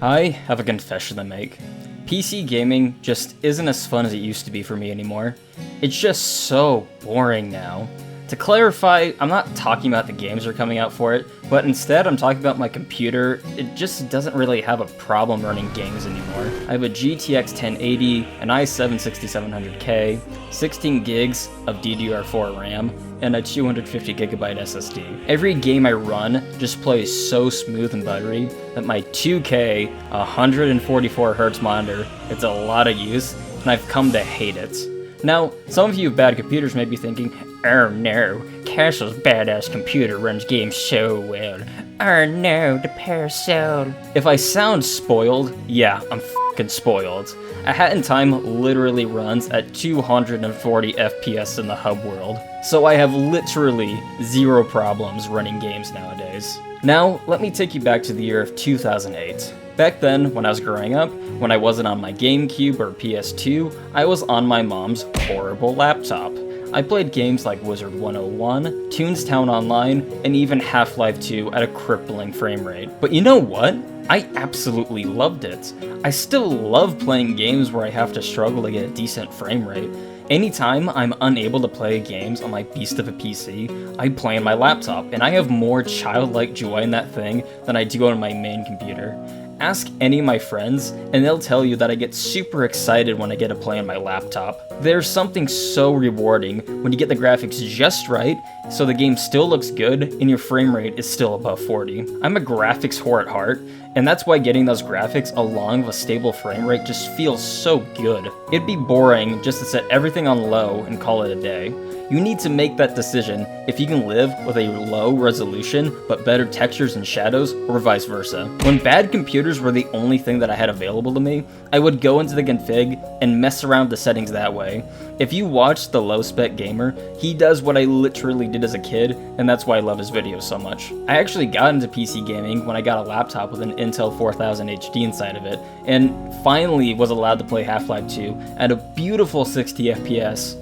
I have a confession to make. PC gaming just isn't as fun as it used to be for me anymore. It's just so boring now. To clarify, I'm not talking about the games that are coming out for it, but instead I'm talking about my computer. It just doesn't really have a problem running games anymore. I have a GTX 1080, an i7-6700K, 16 gigs of DDR4 RAM, and a 250GB SSD. Every game I run just plays so smooth and buttery that my 2K 144Hz monitor gets a lot of use, and I've come to hate it. Now, some of you with bad computers may be thinking, oh no, Castle's badass computer runs games so well. Oh no, the parasol. If I sound spoiled, yeah, I'm f***ing spoiled. A Hat in Time literally runs at 240 FPS in the hub world, so I have literally zero problems running games nowadays. Now, let me take you back to the year of 2008. Back then, when I was growing up, when I wasn't on my GameCube or PS2, I was on my mom's horrible laptop. I played games like Wizard 101, Toonstown Online, and even Half-Life 2 at a crippling frame rate. But you know what? I absolutely loved it. I still love playing games where I have to struggle to get a decent frame rate. Anytime I'm unable to play games on my beast of a PC, I play on my laptop, and I have more childlike joy in that thing than I do on my main computer. Ask any of my friends, and they'll tell you that I get super excited when I get to play on my laptop. There's something so rewarding when you get the graphics just right, so the game still looks good, and your frame rate is still above 40. I'm a graphics whore at heart, and that's why getting those graphics along with a stable frame rate just feels so good. It'd be boring just to set everything on low and call it a day. You need to make that decision if you can live with a low resolution but better textures and shadows, or vice versa. When bad computers were the only thing that I had available to me, I would go into the config and mess around with the settings that way. If you watch The Low Spec Gamer, he does what I literally did as a kid, and that's why I love his videos so much. I actually got into PC gaming when I got a laptop with an Intel 4000 HD inside of it, and finally was allowed to play Half-Life 2 at a beautiful 60 FPS.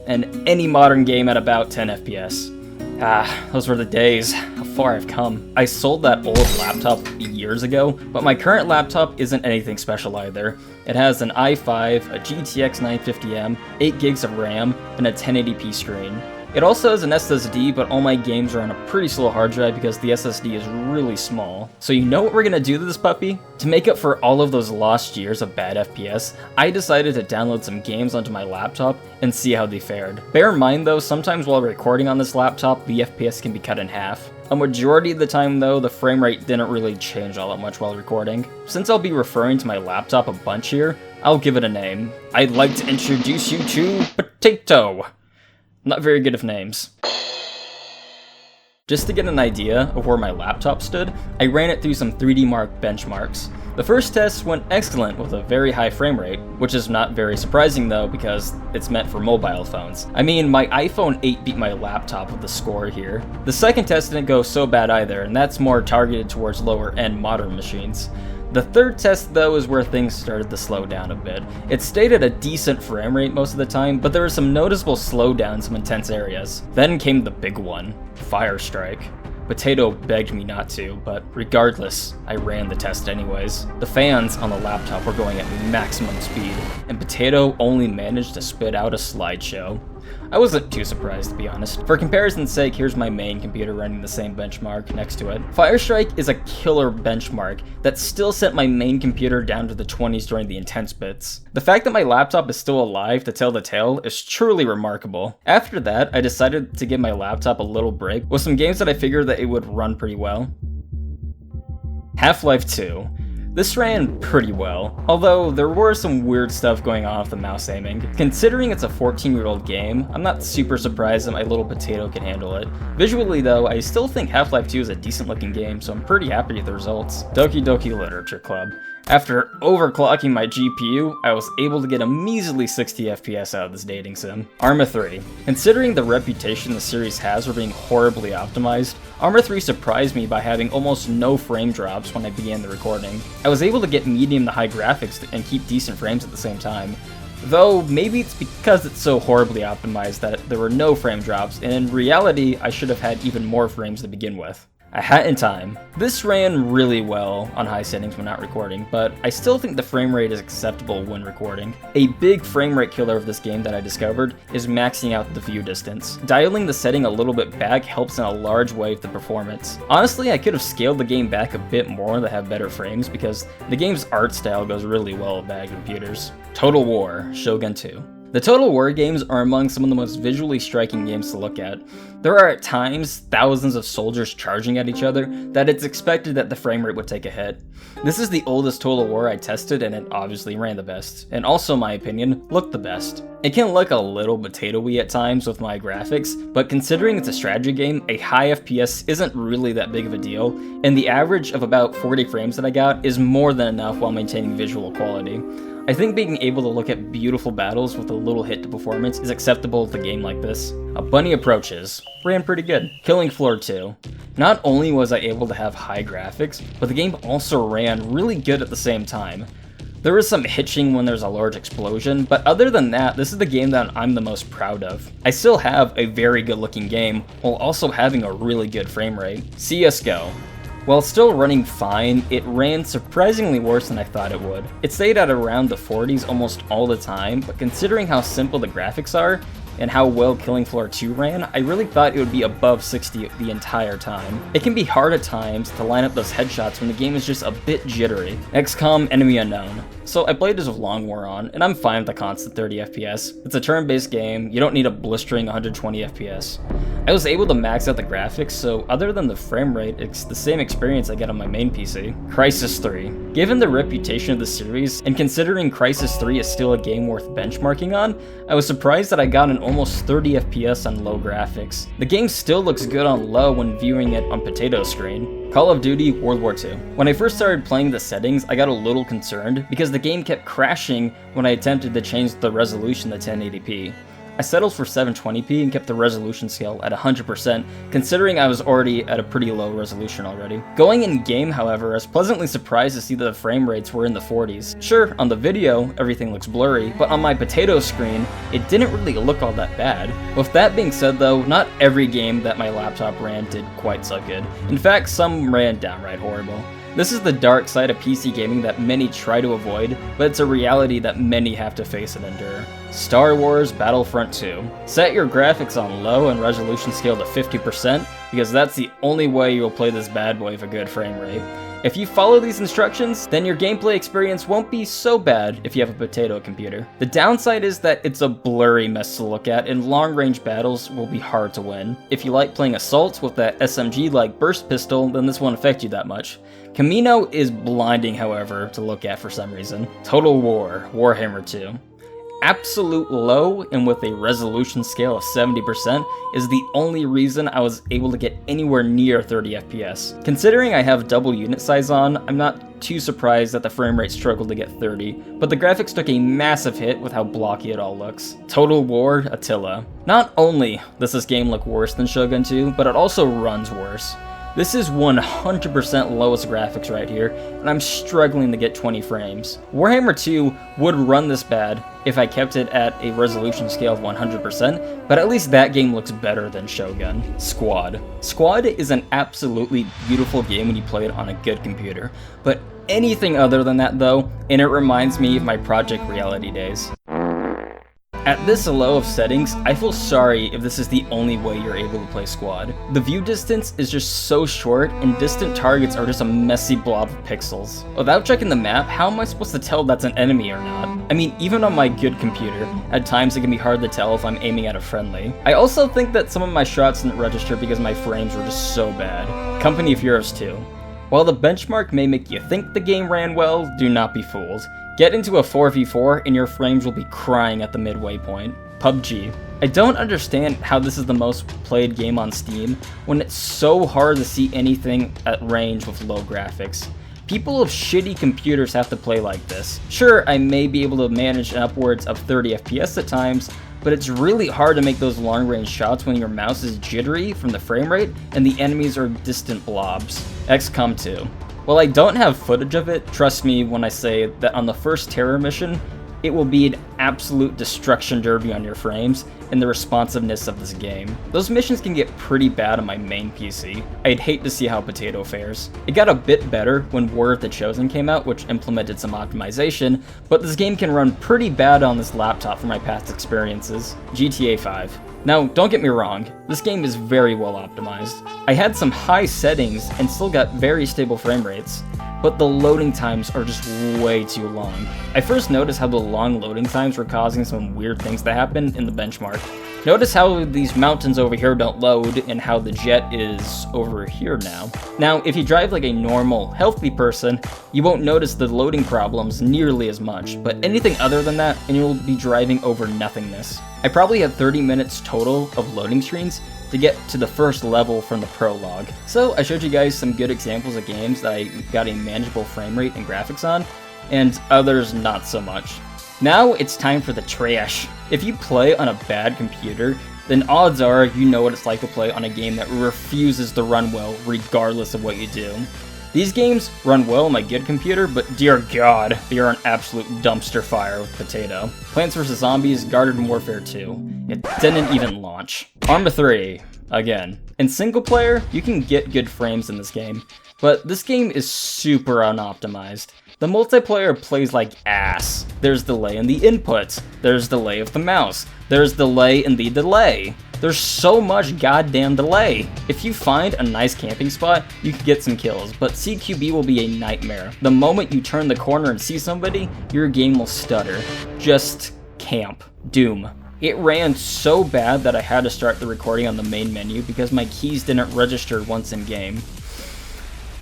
And any modern game at about 10 FPS. Those were the days. How far I've come. I sold that old laptop years ago, but my current laptop isn't anything special either. It has an i5, a GTX 950M, 8 gigs of RAM, and a 1080p screen. It also has an SSD, but all my games are on a pretty slow hard drive because the SSD is really small. So you know what we're gonna do to this puppy? To make up for all of those lost years of bad FPS, I decided to download some games onto my laptop and see how they fared. Bear in mind though, sometimes while recording on this laptop, the FPS can be cut in half. A majority of the time though, the frame rate didn't really change all that much while recording. Since I'll be referring to my laptop a bunch here, I'll give it a name. I'd like to introduce you to Potato. Not very good with names. Just to get an idea of where my laptop stood, I ran it through some 3D Mark benchmarks. The first test went excellent with a very high frame rate, which is not very surprising though because it's meant for mobile phones. I mean, my iPhone 8 beat my laptop with the score here. The second test didn't go so bad either, and that's more targeted towards lower end modern machines. The third test though is where things started to slow down a bit. It stayed at a decent frame rate most of the time, but there were some noticeable slowdowns in some intense areas. Then came the big one, Firestrike. Potato begged me not to, but regardless, I ran the test anyways. The fans on the laptop were going at maximum speed, and Potato only managed to spit out a slideshow. I wasn't too surprised, to be honest. For comparison's sake, here's my main computer running the same benchmark next to it. Firestrike is a killer benchmark that still sent my main computer down to the 20s during the intense bits. The fact that my laptop is still alive to tell the tale is truly remarkable. After that, I decided to give my laptop a little break with some games that I figured that it would run pretty well. Half-Life 2. This ran pretty well, although there were some weird stuff going on with the mouse aiming. Considering it's a 14-year-old game, I'm not super surprised that my little Potato can handle it. Visually though, I still think Half-Life 2 is a decent looking game, so I'm pretty happy with the results. Doki Doki Literature Club. After overclocking my GPU, I was able to get a measly 60 FPS out of this dating sim. Arma 3. Considering the reputation the series has for being horribly optimized, Arma 3 surprised me by having almost no frame drops when I began the recording. I was able to get medium to high graphics and keep decent frames at the same time. Though, maybe it's because it's so horribly optimized that there were no frame drops, and in reality, I should have had even more frames to begin with. A Hat in Time. This ran really well on high settings when not recording, but I still think the frame rate is acceptable when recording. A big frame rate killer of this game that I discovered is maxing out the view distance. Dialing the setting a little bit back helps in a large way with the performance. Honestly, I could have scaled the game back a bit more to have better frames because the game's art style goes really well with bad computers. Total War, Shogun 2. The Total War games are among some of the most visually striking games to look at. There are at times thousands of soldiers charging at each other that it's expected that the frame rate would take a hit. This is the oldest Total War I tested and it obviously ran the best, and also, in my opinion, looked the best. It can look a little potato-y at times with my graphics, but considering it's a strategy game, a high FPS isn't really that big of a deal, and the average of about 40 frames that I got is more than enough while maintaining visual quality. I think being able to look at beautiful battles with a little hit to performance is acceptable with a game like this. A Bunny Approaches. Ran pretty good. Killing Floor 2. Not only was I able to have high graphics, but the game also ran really good at the same time. There is some hitching when there's a large explosion, but other than that, this is the game that I'm the most proud of. I still have a very good looking game, while also having a really good frame rate. CSGO. While still running fine, it ran surprisingly worse than I thought it would. It stayed at around the 40s almost all the time, but considering how simple the graphics are, and how well Killing Floor 2 ran, I really thought it would be above 60 the entire time. It can be hard at times to line up those headshots when the game is just a bit jittery. XCOM Enemy Unknown. So I played this with Long War on, and I'm fine with a constant 30 FPS. It's a turn-based game, you don't need a blistering 120 FPS. I was able to max out the graphics, so other than the frame rate, it's the same experience I get on my main PC. Crysis 3. Given the reputation of the series, and considering Crysis 3 is still a game worth benchmarking on, I was surprised that I got an almost 30 FPS on low graphics. The game still looks good on low when viewing it on potato screen. Call of Duty World War II. When I first started playing the settings, I got a little concerned because the game kept crashing when I attempted to change the resolution to 1080p. I settled for 720p and kept the resolution scale at 100%, considering I was already at a pretty low resolution already. Going in game, however, I was pleasantly surprised to see that the frame rates were in the 40s. Sure, on the video, everything looks blurry, but on my potato screen, it didn't really look all that bad. With that being said though, not every game that my laptop ran did quite so good. In fact, some ran downright horrible. This is the dark side of PC gaming that many try to avoid, but it's a reality that many have to face and endure. Star Wars Battlefront 2. Set your graphics on low and resolution scale to 50%, because that's the only way you'll play this bad boy with a good frame rate. If you follow these instructions, then your gameplay experience won't be so bad if you have a potato computer. The downside is that it's a blurry mess to look at, and long-range battles will be hard to win. If you like playing assaults with that SMG-like burst pistol, then this won't affect you that much. Camino is blinding, however, to look at for some reason. Total War, Warhammer 2. Absolute low and with a resolution scale of 70% is the only reason I was able to get anywhere near 30 FPS. Considering I have double unit size on, I'm not too surprised that the frame rate struggled to get 30, but the graphics took a massive hit with how blocky it all looks. Total War Attila. Not only does this game look worse than Shogun 2, but it also runs worse. This is 100% lowest graphics right here, and I'm struggling to get 20 frames. Warhammer 2 would run this bad if I kept it at a resolution scale of 100%, but at least that game looks better than Shogun. Squad. Squad is an absolutely beautiful game when you play it on a good computer, but anything other than that though, and it reminds me of my Project Reality days. At this low of settings, I feel sorry if this is the only way you're able to play Squad. The view distance is just so short, and distant targets are just a messy blob of pixels. Without checking the map, how am I supposed to tell that's an enemy or not? I mean, even on my good computer, at times it can be hard to tell if I'm aiming at a friendly. I also think that some of my shots didn't register because my frames were just so bad. Company of Heroes 2. While the benchmark may make you think the game ran well, do not be fooled. Get into a 4v4 and your frames will be crying at the midway point. PUBG. I don't understand how this is the most played game on Steam when it's so hard to see anything at range with low graphics. People with shitty computers have to play like this. Sure, I may be able to manage upwards of 30 FPS at times, but it's really hard to make those long-range shots when your mouse is jittery from the frame rate and the enemies are distant blobs. XCOM 2. While I don't have footage of it, trust me when I say that on the first terror mission, it will be an absolute destruction derby on your frames and the responsiveness of this game. Those missions can get pretty bad on my main PC. I'd hate to see how Potato fares. It got a bit better when War of the Chosen came out, which implemented some optimization, but this game can run pretty bad on this laptop from my past experiences. GTA 5. Now, don't get me wrong, this game is very well optimized. I had some high settings and still got very stable frame rates, but the loading times are just way too long. I first noticed how the long loading times were causing some weird things to happen in the benchmark. Notice how these mountains over here don't load and how the jet is over here now. Now, if you drive like a normal, healthy person, you won't notice the loading problems nearly as much, but anything other than that, and you'll be driving over nothingness. I probably had 30 minutes total of loading screens to get to the first level from the prologue. So I showed you guys some good examples of games that I got a manageable frame rate and graphics on, and others not so much. Now it's time for the trash. If you play on a bad computer, then odds are you know what it's like to play on a game that refuses to run well regardless of what you do. These games run well on my good computer, but dear god, they are an absolute dumpster fire with Potato. Plants vs. Zombies Garden Warfare 2. It didn't even launch. Arma 3. Again. In single player, you can get good frames in this game, but this game is super unoptimized. The multiplayer plays like ass. There's delay in the inputs. There's delay of the mouse. There's delay in the delay. There's so much goddamn delay. If you find a nice camping spot, you can get some kills, but CQB will be a nightmare. The moment you turn the corner and see somebody, your game will stutter. Just camp. Doom. It ran so bad that I had to start the recording on the main menu because my keys didn't register once in game.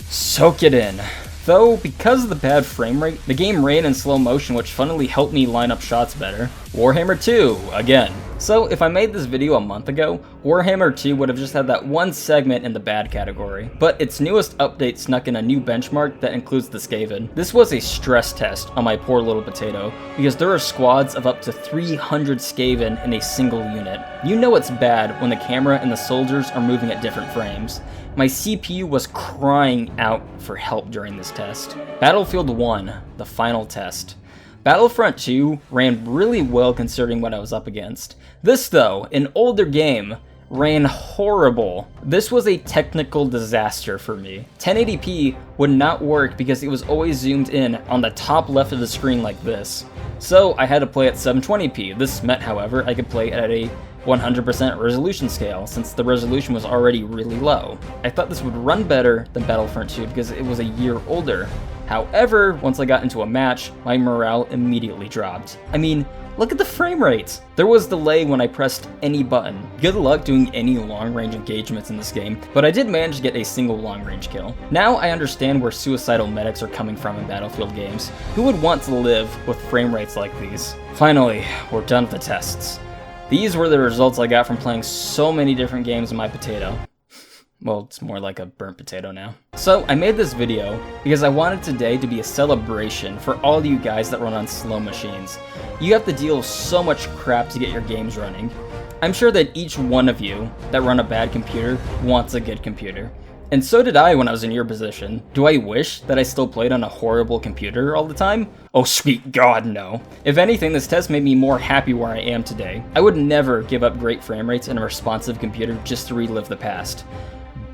Soak it in. Though, because of the bad frame rate, the game ran in slow motion, which funnily helped me line up shots better. Warhammer 2, again. So, if I made this video a month ago, Warhammer 2 would have just had that one segment in the bad category. But its newest update snuck in a new benchmark that includes the Skaven. This was a stress test on my poor little Potato, because there are squads of up to 300 Skaven in a single unit. You know it's bad when the camera and the soldiers are moving at different frames. My CPU was crying out for help during this test. Battlefield 1, the final test. Battlefront 2 ran really well considering what I was up against. This though, an older game, ran horrible. This was a technical disaster for me. 1080p would not work because it was always zoomed in on the top left of the screen like this. So I had to play at 720p. This meant, however, I could play at a 100% resolution scale, since the resolution was already really low. I thought this would run better than Battlefront 2 because it was a year older. However, once I got into a match, my morale immediately dropped. I mean, look at the frame rates! There was delay when I pressed any button. Good luck doing any long-range engagements in this game, but I did manage to get a single long-range kill. Now I understand where suicidal medics are coming from in Battlefield games. Who would want to live with frame rates like these? Finally, we're done with the tests. These were the results I got from playing so many different games in my Potato. Well, it's more like a burnt potato now. So, I made this video because I wanted today to be a celebration for all you guys that run on slow machines. You have to deal with so much crap to get your games running. I'm sure that each one of you that run a bad computer wants a good computer. And so did I when I was in your position. Do I wish that I still played on a horrible computer all the time? Oh sweet god, no. If anything, this test made me more happy where I am today. I would never give up great frame rates and a responsive computer just to relive the past.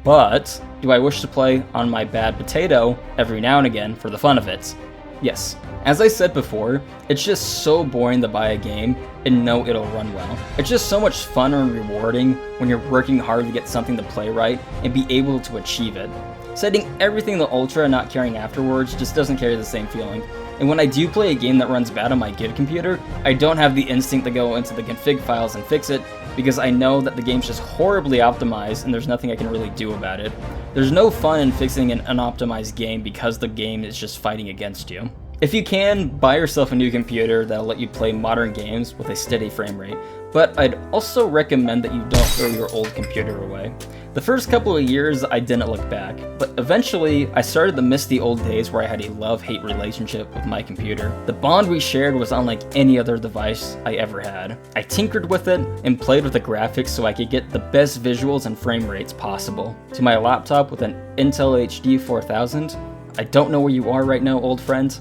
But, do I wish to play on my bad Potato every now and again for the fun of it? Yes. As I said before, it's just so boring to buy a game and know it'll run well. It's just so much fun and rewarding when you're working hard to get something to play right and be able to achieve it. Setting everything to ultra and not caring afterwards just doesn't carry the same feeling. And when I do play a game that runs bad on my good computer, I don't have the instinct to go into the config files and fix it because I know that the game's just horribly optimized and there's nothing I can really do about it. There's no fun in fixing an unoptimized game because the game is just fighting against you. If you can, buy yourself a new computer that'll let you play modern games with a steady frame rate, but I'd also recommend that you don't throw your old computer away. The first couple of years I didn't look back, but eventually I started to miss the old days where I had a love-hate relationship with my computer. The bond we shared was unlike any other device I ever had. I tinkered with it and played with the graphics so I could get the best visuals and frame rates possible. To my laptop with an Intel HD 4000, I don't know where you are right now, old friend.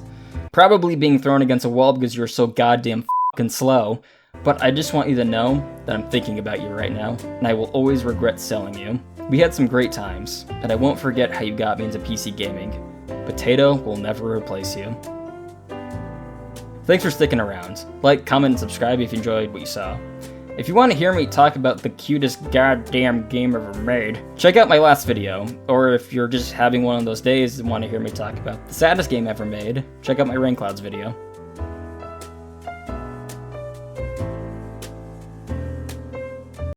Probably being thrown against a wall because you're so goddamn fucking slow. But I just want you to know that I'm thinking about you right now, and I will always regret selling you. We had some great times, and I won't forget how you got me into PC gaming. Potato will never replace you. Thanks for sticking around. Like, comment, and subscribe if you enjoyed what you saw. If you want to hear me talk about the cutest goddamn game ever made, check out my last video. Or if you're just having one of those days and want to hear me talk about the saddest game ever made, check out my Rain Clouds video.